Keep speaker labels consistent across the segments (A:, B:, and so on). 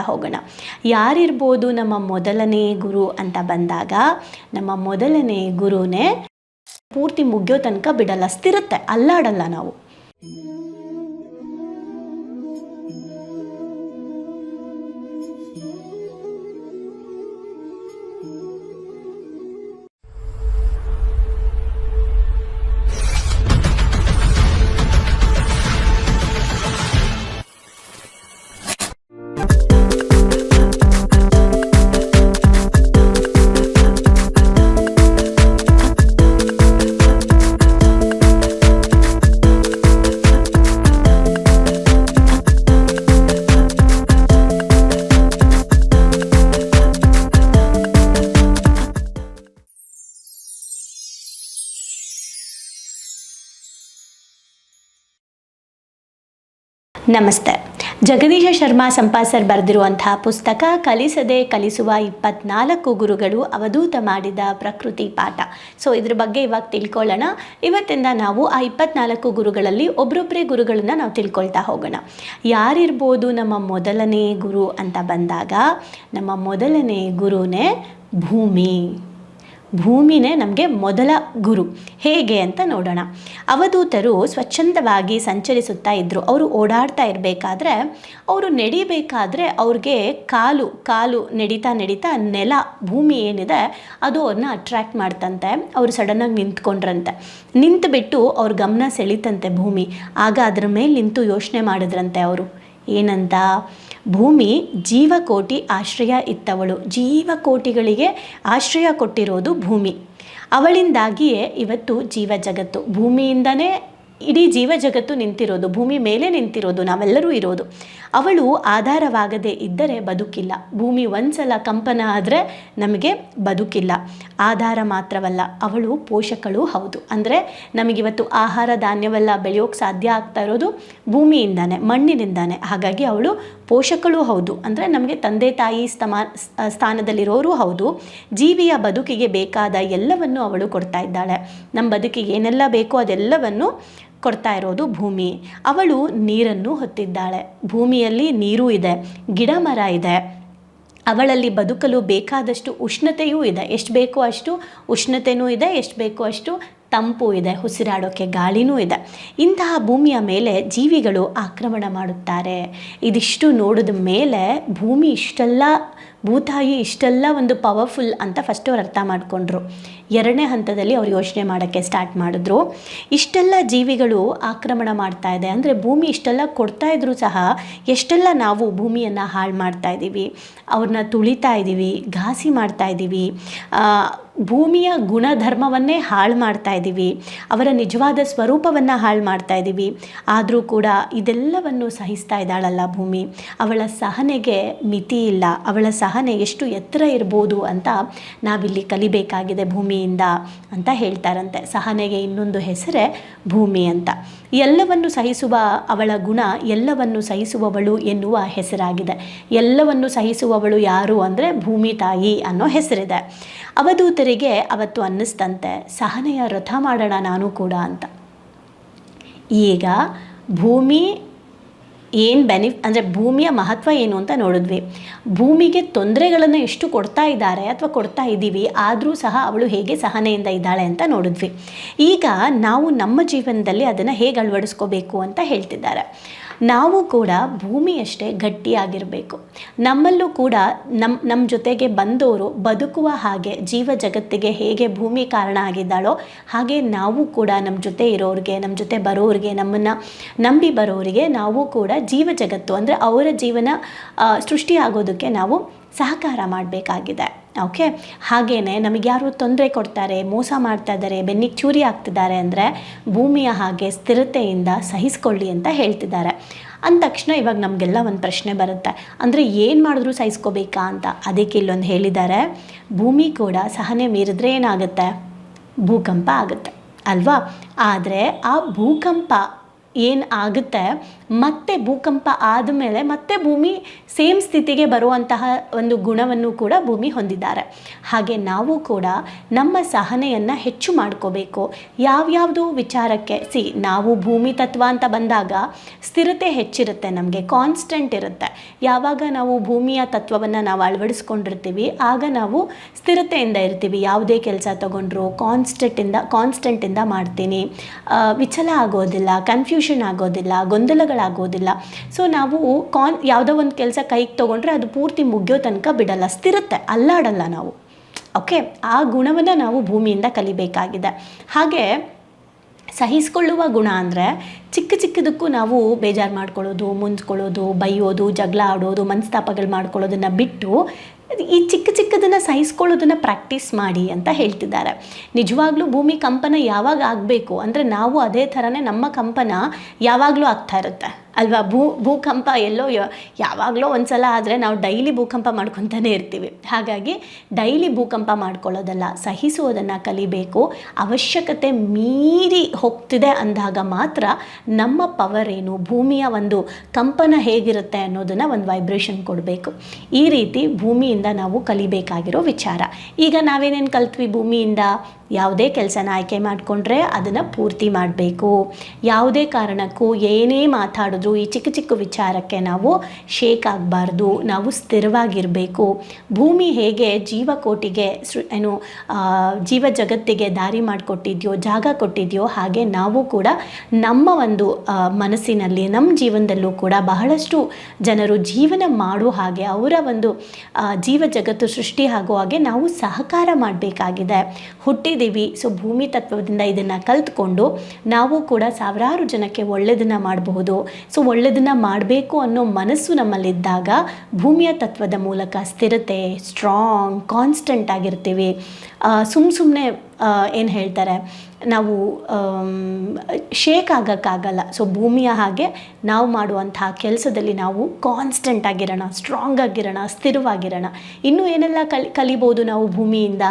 A: ಹೋಗೋಣ. ಯಾರಿರ್ಬೋದು ನಮ್ಮ ಮೊದಲನೇ ಗುರು ಅಂತ ಬಂದಾಗ, ನಮ್ಮ ಮೊದಲನೇ ಗುರುನೇ ಪೂರ್ತಿ ಮುಗಿಯೋ ತನಕ ಬಿಡಲ್ಲ, ಸ್ಥಿರತೆ, ಅಲ್ಲಾಡಲ್ಲ ನಾವು. ನಮಸ್ತೆ. ಜಗದೀಶ ಶರ್ಮಾ ಸಂಪಾಸರ್ ಬರೆದಿರುವಂತಹ ಪುಸ್ತಕ ಕಲಿಸದೆ ಕಲಿಸುವ 24 ಗುರುಗಳು ಅವಧೂತ ಮಾಡಿದ ಪ್ರಕೃತಿ ಪಾಠ. ಸೊ ಇದ್ರ ಬಗ್ಗೆ ಇವಾಗ ತಿಳ್ಕೊಳ್ಳೋಣ. ಇವತ್ತಿಂದ ನಾವು ಆ 24 ಗುರುಗಳಲ್ಲಿ ಒಬ್ಬರೊಬ್ಬರೇ ಗುರುಗಳನ್ನ ನಾವು ತಿಳ್ಕೊಳ್ತಾ ಹೋಗೋಣ. ಯಾರಿರ್ಬೋದು ನಮ್ಮ ಮೊದಲನೇ ಗುರು ಅಂತ ಬಂದಾಗ, ನಮ್ಮ ಮೊದಲನೇ ಗುರುನೇ ಭೂಮಿನೇ ನಮಗೆ ಮೊದಲ ಗುರು. ಹೇಗೆ ಅಂತ ನೋಡೋಣ. ಅವಧೂತರು ಸ್ವಚ್ಛಂದವಾಗಿ ಸಂಚರಿಸುತ್ತಾ ಇದ್ದರು. ಅವರು ಓಡಾಡ್ತಾ ಇರಬೇಕಾದ್ರೆ, ಅವರು ನಡಿಬೇಕಾದ್ರೆ ಅವ್ರಿಗೆ ಕಾಲು ನಡೀತಾ ನೆಲ, ಭೂಮಿ ಏನಿದೆ ಅದು ಅವ್ರನ್ನ ಅಟ್ರ್ಯಾಕ್ಟ್ ಮಾಡ್ತಂತೆ. ಅವರು ಸಡನ್ನಾಗಿ ನಿಂತ್ಕೊಂಡ್ರಂತೆ. ನಿಂತುಬಿಟ್ಟು ಅವ್ರ ಗಮನ ಸೆಳೀತಂತೆ ಭೂಮಿ. ಆಗ ಅದರ ಮೇಲೆ ನಿಂತು ಯೋಚನೆ ಮಾಡಿದ್ರಂತೆ ಅವರು. ಏನಂತ? ಭೂಮಿ ಜೀವಕೋಟಿ ಆಶ್ರಯ ಇತ್ತವಳು. ಜೀವಕೋಟಿಗಳಿಗೆ ಆಶ್ರಯ ಕೊಟ್ಟಿರೋದು ಭೂಮಿ. ಅವಳಿಂದಾಗಿಯೇ ಇವತ್ತು ಜೀವ ಜಗತ್ತು, ಭೂಮಿಯಿಂದನೇ ಇಡೀ ಜೀವ ಜಗತ್ತು ನಿಂತಿರೋದು, ಭೂಮಿ ಮೇಲೆ ನಿಂತಿರೋದು, ನಾವೆಲ್ಲರೂ ಇರೋದು. ಅವಳು ಆಧಾರವಾಗದೇ ಇದ್ದರೆ ಬದುಕಿಲ್ಲ. ಭೂಮಿ ಒಂದ್ಸಲ ಕಂಪನ ಆದರೆ ನಮಗೆ ಬದುಕಿಲ್ಲ. ಆಧಾರ ಮಾತ್ರವಲ್ಲ, ಅವಳು ಪೋಷಕಳು ಹೌದು. ಅಂದರೆ ನಮಗಿವತ್ತು ಆಹಾರ ಧಾನ್ಯವೆಲ್ಲ ಬೆಳೆಯೋಕ್ಕೆ ಸಾಧ್ಯ ಆಗ್ತಾ ಇರೋದು ಭೂಮಿಯಿಂದಾನೆ, ಮಣ್ಣಿನಿಂದಾನೆ. ಹಾಗಾಗಿ ಅವಳು ಪೋಷಕಳು ಹೌದು. ಅಂದರೆ ನಮಗೆ ತಂದೆ ತಾಯಿ ಸ್ಥಾನದಲ್ಲಿರೋರು ಹೌದು. ಜೀವಿಯ ಬದುಕಿಗೆ ಬೇಕಾದ ಎಲ್ಲವನ್ನು ಅವಳು ಕೊಡ್ತಾ ಇದ್ದಾಳೆ. ನಮ್ಮ ಬದುಕಿಗೆ ಏನೆಲ್ಲ ಬೇಕೋ ಅದೆಲ್ಲವನ್ನು ಕೊಡ್ತಾ ಇರೋದು ಭೂಮಿ. ಅವಳು ನೀರನ್ನು ಹೊತ್ತಿದ್ದಾಳೆ. ಭೂಮಿಯಲ್ಲಿ ನೀರು ಇದೆ, ಗಿಡ ಮರ ಇದೆ. ಅವಳಲ್ಲಿ ಬದುಕಲು ಬೇಕಾದಷ್ಟು ಉಷ್ಣತೆಯೂ ಇದೆ. ಎಷ್ಟು ಬೇಕೋ ಅಷ್ಟು ಉಷ್ಣತೆಯೂ ಇದೆ, ಎಷ್ಟು ಬೇಕೋ ಅಷ್ಟು ತಂಪು ಇದೆ, ಉಸಿರಾಡೋಕ್ಕೆ ಗಾಳಿನೂ ಇದೆ. ಇಂತಹ ಭೂಮಿಯ ಮೇಲೆ ಜೀವಿಗಳು ಆಕ್ರಮಣ ಮಾಡುತ್ತಾರೆ. ಇದಿಷ್ಟು ನೋಡಿದ ಮೇಲೆ ಭೂತಾಯಿ ಇಷ್ಟೆಲ್ಲ ಒಂದು ಪವರ್ಫುಲ್ ಅಂತ ಫಸ್ಟ್ ಅವ್ರು ಅರ್ಥ ಮಾಡಿಕೊಂಡ್ರು. ಎರಡನೇ ಹಂತದಲ್ಲಿ ಅವ್ರು ಯೋಚನೆ ಮಾಡೋಕ್ಕೆ ಸ್ಟಾರ್ಟ್ ಮಾಡಿದ್ರು. ಇಷ್ಟೆಲ್ಲ ಜೀವಿಗಳು ಆಕ್ರಮಣ ಮಾಡ್ತಾ ಇದೆ ಅಂದರೆ ಭೂಮಿ ಇಷ್ಟೆಲ್ಲ ಕೊಡ್ತಾ ಇದ್ರೂ ಸಹ ಎಷ್ಟೆಲ್ಲ ನಾವು ಭೂಮಿಯನ್ನು ಹಾಳು ಮಾಡ್ತಾ ಇದ್ದೀವಿ, ಅವ್ರನ್ನ ತುಳಿತಾ ಇದ್ದೀವಿ, ಘಾಸಿ ಮಾಡ್ತಾ ಇದ್ದೀವಿ, ಭೂಮಿಯ ಗುಣಧರ್ಮವನ್ನೇ ಹಾಳು ಮಾಡ್ತಾ ಇದ್ದೀವಿ, ಅವರ ನಿಜವಾದ ಸ್ವರೂಪವನ್ನು ಹಾಳು ಮಾಡ್ತಾ ಇದ್ದೀವಿ. ಆದರೂ ಕೂಡ ಇದೆಲ್ಲವನ್ನು ಸಹಿಸ್ತಾ ಇದ್ದಾಳಲ್ಲ ಭೂಮಿ. ಅವಳ ಸಹನೆಗೆ ಮಿತಿ ಇಲ್ಲ. ಅವಳ ಸಹನೆ ಎಷ್ಟು ಎತ್ತರ ಇರ್ಬೋದು ಅಂತ ನಾವಿಲ್ಲಿ ಕಲಿಬೇಕಾಗಿದೆ ಭೂಮಿಯಿಂದ ಅಂತ ಹೇಳ್ತಾರಂತೆ. ಸಹನೆಗೆ ಇನ್ನೊಂದು ಹೆಸರೇ ಭೂಮಿ ಅಂತ. ಎಲ್ಲವನ್ನು ಸಹಿಸುವ ಅವಳ ಗುಣ ಎಲ್ಲವನ್ನು ಸಹಿಸುವವಳು ಎನ್ನುವ ಹೆಸರಾಗಿದೆ. ಎಲ್ಲವನ್ನು ಸಹಿಸುವವಳು ಯಾರು ಅಂದರೆ ಭೂಮಿ ತಾಯಿ ಅನ್ನೋ ಹೆಸರಿದೆ. ಅವಧೂತರಿಗೆ ಅವತ್ತು ಅನ್ನಿಸ್ತಂತೆ, ಸಹನೆಯ ರಥ ಮಾಡೋಣ ನಾನು ಕೂಡ ಅಂತ. ಈಗ ಭೂಮಿ ಅಂದರೆ ಭೂಮಿಯ ಮಹತ್ವ ಏನು ಅಂತ ನೋಡಿದ್ವಿ. ಭೂಮಿಗೆ ತೊಂದರೆಗಳನ್ನು ಎಷ್ಟು ಕೊಡ್ತಾ ಇದ್ದಾರೆ ಅಥವಾ ಕೊಡ್ತಾ ಇದ್ದೀವಿ, ಆದರೂ ಸಹ ಅವಳು ಹೇಗೆ ಸಹನೆಯಿಂದ ಇದ್ದಾಳೆ ಅಂತ ನೋಡಿದ್ವಿ. ಈಗ ನಾವು ನಮ್ಮ ಜೀವನದಲ್ಲಿ ಅದನ್ನು ಹೇಗೆ ಅಳವಡಿಸ್ಕೋಬೇಕು ಅಂತ ಹೇಳ್ತಿದ್ದಾರೆ. ನಾವು ಕೂಡ ಭೂಮಿಯಷ್ಟೇ ಗಟ್ಟಿಯಾಗಿರಬೇಕು. ನಮ್ಮಲ್ಲೂ ಕೂಡ ನಮ್ಮ ಜೊತೆಗೆ ಬಂದವರು ಬದುಕುವ ಹಾಗೆ, ಜೀವ ಜಗತ್ತಿಗೆ ಹೇಗೆ ಭೂಮಿ ಕಾರಣ ಆಗಿದ್ದಾಳೋ ಹಾಗೆ ನಾವು ಕೂಡ ನಮ್ಮ ಜೊತೆ ಇರೋರಿಗೆ, ನಮ್ಮ ಜೊತೆ ಬರೋರಿಗೆ, ನಮ್ಮನ್ನು ನಂಬಿ ಬರೋರಿಗೆ ನಾವು ಕೂಡ ಜೀವ ಜಗತ್ತು ಅಂದರೆ ಅವರ ಜೀವನ ಸೃಷ್ಟಿಯಾಗೋದಕ್ಕೆ ನಾವು ಸಹಕಾರ ಮಾಡಬೇಕಾಗಿದೆ. ಓಕೆ, ಹಾಗೇ ನಮಗೆ ಯಾರು ತೊಂದರೆ ಕೊಡ್ತಾರೆ, ಮೋಸ ಮಾಡ್ತಾ ಇದ್ದಾರೆ, ಬೆನ್ನಿಗೆ ಚೂರಿ ಆಗ್ತಿದ್ದಾರೆ ಅಂದರೆ ಭೂಮಿಯ ಹಾಗೆ ಸ್ಥಿರತೆಯಿಂದ ಸಹಿಸ್ಕೊಳ್ಳಿ ಅಂತ ಹೇಳ್ತಿದ್ದಾರೆ. ಅಂದ ತಕ್ಷಣ ಇವಾಗ ನಮಗೆಲ್ಲ ಒಂದು ಪ್ರಶ್ನೆ ಬರುತ್ತೆ, ಅಂದರೆ ಏನು ಮಾಡಿದ್ರೂ ಸಹಿಸ್ಕೋಬೇಕಾ ಅಂತ. ಅದಕ್ಕೆ ಇಲ್ಲೊಂದು ಹೇಳಿದ್ದಾರೆ, ಭೂಮಿ ಕೂಡ ಸಹನೆ ಮೀರಿದ್ರೆ ಏನಾಗುತ್ತೆ? ಭೂಕಂಪ ಆಗುತ್ತೆ ಅಲ್ವಾ? ಆದರೆ ಆ ಭೂಕಂಪ ಏನು ಆಗುತ್ತೆ, ಮತ್ತೆ ಭೂಕಂಪ ಆದಮೇಲೆ ಮತ್ತೆ ಭೂಮಿ ಸೇಮ್ ಸ್ಥಿತಿಗೆ ಬರುವಂತಹ ಒಂದು ಗುಣವನ್ನು ಕೂಡ ಭೂಮಿ ಹೊಂದಿದ್ದಾರೆ. ಹಾಗೆ ನಾವು ಕೂಡ ನಮ್ಮ ಸಹನೆಯನ್ನು ಹೆಚ್ಚು ಮಾಡ್ಕೋಬೇಕು. ಯಾವ್ಯಾವುದು ವಿಚಾರಕ್ಕೆ ನಾವು ಭೂಮಿ ತತ್ವ ಅಂತ ಬಂದಾಗ ಸ್ಥಿರತೆ ಹೆಚ್ಚಿರುತ್ತೆ, ನಮಗೆ ಕಾನ್ಸ್ಟೆಂಟ್ ಇರುತ್ತೆ. ಯಾವಾಗ ನಾವು ಭೂಮಿಯ ತತ್ವವನ್ನು ನಾವು ಅಳವಡಿಸ್ಕೊಂಡಿರ್ತೀವಿ ಆಗ ನಾವು ಸ್ಥಿರತೆಯಿಂದ ಇರ್ತೀವಿ. ಯಾವುದೇ ಕೆಲಸ ತಗೊಂಡ್ರು ಕಾನ್ಸ್ಟೆಂಟಿಂದ ಮಾಡ್ತೀನಿ, ವಿಚಲ ಆಗೋದಿಲ್ಲ, ಕನ್ಫ್ಯೂಷನ್ ಆಗೋದಿಲ್ಲ, ಗೊಂದಲಗಳಾಗೋದಿಲ್ಲ. ಸೊ ನಾವು ಯಾವುದೋ ಒಂದು ಕೆಲಸ ಕೈಗೆ ತೊಗೊಂಡ್ರೆ ಅದು ಪೂರ್ತಿ ಮುಗಿಯೋ ತನಕ ಬಿಡಲ್ಲ, ಸ್ಥಿರತೆ, ಅಲ್ಲಾಡಲ್ಲ ನಾವು. ಓಕೆ, ಆ ಗುಣವನ್ನು ನಾವು ಭೂಮಿಯಿಂದ ಕಲಿಬೇಕಾಗಿದೆ. ಹಾಗೆ ಸಹಿಸ್ಕೊಳ್ಳುವ ಗುಣ ಅಂದರೆ ಚಿಕ್ಕದಕ್ಕೂ ನಾವು ಬೇಜಾರು ಮಾಡ್ಕೊಳ್ಳೋದು, ಮುಂಚ್ಕೊಳ್ಳೋದು, ಬೈಯೋದು, ಜಗಳ ಆಡೋದು, ಮನಸ್ತಾಪಗಳು ಮಾಡ್ಕೊಳ್ಳೋದನ್ನು ಬಿಟ್ಟು ಈ ಚಿಕ್ಕದನ್ನು ಸಹಿಸ್ಕೊಳ್ಳೋದನ್ನು ಪ್ರಾಕ್ಟೀಸ್ ಮಾಡಿ ಅಂತ ಹೇಳ್ತಿದ್ದಾರೆ. ನಿಜವಾಗ್ಲೂ ಭೂಮಿ ಕಂಪನ ಯಾವಾಗ ಆಗಬೇಕು ಅಂದರೆ ನಾವು ಅದೇ ಥರನೇ ನಮ್ಮ ಕಂಪನ ಯಾವಾಗಲೂ ಆಗ್ತಾ ಇರುತ್ತೆ ಅಲ್ವಾ. ಭೂಕಂಪ ಎಲ್ಲೋ ಯಾವಾಗಲೋ ಒಂದು ಸಲ ಆದರೆ ನಾವು ಡೈಲಿ ಭೂಕಂಪ ಮಾಡ್ಕೊತಾನೆ ಇರ್ತೀವಿ. ಹಾಗಾಗಿ ಡೈಲಿ ಭೂಕಂಪ ಮಾಡ್ಕೊಳ್ಳೋದಲ್ಲ, ಸಹಿಸುವುದನ್ನು ಕಲಿಬೇಕು. ಅವಶ್ಯಕತೆ ಮೀರಿ ಹೋಗ್ತಿದೆ ಅಂದಾಗ ಮಾತ್ರ ನಮ್ಮ ಪವರ್ ಏನು, ಭೂಮಿಯ ಒಂದು ಕಂಪನ ಹೇಗಿರುತ್ತೆ ಅನ್ನೋದನ್ನು ಒಂದು ವೈಬ್ರೇಷನ್ ಕೊಡಬೇಕು. ಈ ರೀತಿ ಭೂಮಿಯಿಂದ ನಾವು ಕಲಿಬೇಕಾಗಿರೋ ವಿಚಾರ. ಈಗ ನಾವೇನೇನು ಕಲ್ತ್ವಿ ಭೂಮಿಯಿಂದ, ಯಾವುದೇ ಕೆಲಸನ ಆಯ್ಕೆ ಮಾಡಿಕೊಂಡ್ರೆ ಅದನ್ನು ಪೂರ್ತಿ ಮಾಡಬೇಕು. ಯಾವುದೇ ಕಾರಣಕ್ಕೂ ಏನೇ ಮಾತಾಡಿದ್ರು ಈ ಚಿಕ್ಕ ವಿಚಾರಕ್ಕೆ ನಾವು ಶೇಕ್ ಆಗಬಾರ್ದು, ನಾವು ಸ್ಥಿರವಾಗಿರಬೇಕು. ಭೂಮಿ ಹೇಗೆ ಜೀವಕೋಟಿಗೆ ಜೀವ ಜಗತ್ತಿಗೆ ದಾರಿ ಮಾಡಿಕೊಟ್ಟಿದೆಯೋ, ಜಾಗ ಕೊಟ್ಟಿದೆಯೋ, ಹಾಗೆ ನಾವು ಕೂಡ ನಮ್ಮ ಒಂದು ಮನಸ್ಸಿನಲ್ಲಿ, ನಮ್ಮ ಜೀವನದಲ್ಲೂ ಕೂಡ ಬಹಳಷ್ಟು ಜನರು ಜೀವನ ಮಾಡೋ ಹಾಗೆ, ಅವರ ಒಂದು ಜೀವ ಜಗತ್ತು ಸೃಷ್ಟಿ ಆಗೋ ಹಾಗೆ ನಾವು ಸಹಕಾರ ಮಾಡಬೇಕಾಗಿದೆ. ಹುಟ್ಟಿದ್ದೀವಿ, ಸೊ ಭೂಮಿ ತತ್ವದಿಂದ ಇದನ್ನು ಕಲ್ತ್ಕೊಂಡು ನಾವು ಕೂಡ ಸಾವಿರಾರು ಜನಕ್ಕೆ ಒಳ್ಳೆಯದನ್ನು ಮಾಡಬಹುದು. ಸೊ ಒಳ್ಳೆಯದನ್ನು ಮಾಡಬೇಕು ಅನ್ನೋ ಮನಸ್ಸು ನಮ್ಮಲ್ಲಿದ್ದಾಗ ಭೂಮಿಯ ತತ್ವದ ಮೂಲಕ ಸ್ಥಿರತೆ, ಸ್ಟ್ರಾಂಗ್, ಕಾನ್ಸ್ಟೆಂಟ್ ಆಗಿರ್ತೀವಿ. ಸುಮ್ಮನೆ ಏನು ಹೇಳ್ತಾರೆ, ನಾವು ಶೇಕ್ ಆಗೋಕ್ಕಾಗಲ್ಲ. ಸೊ ಭೂಮಿಯ ಹಾಗೆ ನಾವು ಮಾಡುವಂತಹ ಕೆಲಸದಲ್ಲಿ ನಾವು ಕಾನ್ಸ್ಟೆಂಟ್ ಆಗಿರೋಣ, ಸ್ಟ್ರಾಂಗ್ ಆಗಿರೋಣ, ಸ್ಥಿರವಾಗಿರೋಣ. ಇನ್ನೂ ಏನೆಲ್ಲ ಕಲಿಬೋದು ನಾವು ಭೂಮಿಯಿಂದ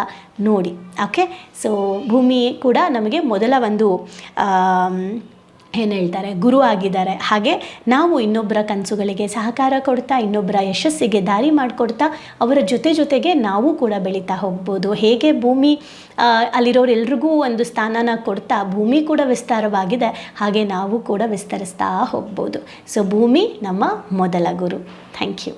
A: ನೋಡಿ. ಓಕೆ, ಸೊ ಭೂಮಿ ಕೂಡ ನಮಗೆ ಮೊದಲ ಒಂದು ಏನು ಹೇಳ್ತಾರೆ ಗುರು ಆಗಿದ್ದಾರೆ. ಹಾಗೆ ನಾವು ಇನ್ನೊಬ್ಬರ ಕನಸುಗಳಿಗೆ ಸಹಕಾರ ಕೊಡ್ತಾ, ಇನ್ನೊಬ್ಬರ ಯಶಸ್ಸಿಗೆ ದಾರಿ ಮಾಡಿಕೊಡ್ತಾ, ಅವರ ಜೊತೆಗೆ ನಾವು ಕೂಡ ಬೆಳೀತಾ ಹೋಗ್ಬೋದು. ಹೇಗೆ ಭೂಮಿ ಅಲ್ಲಿರೋರೆಲ್ರಿಗೂ ಒಂದು ಸ್ಥಾನನ ಕೊಡ್ತಾ ಭೂಮಿ ಕೂಡ ವಿಸ್ತಾರವಾಗಿದೆ, ಹಾಗೆ ನಾವು ಕೂಡ ವಿಸ್ತರಿಸ್ತಾ ಹೋಗ್ಬೋದು. ಸೊ ಭೂಮಿ ನಮ್ಮ ಮೊದಲ ಗುರು. Thank you.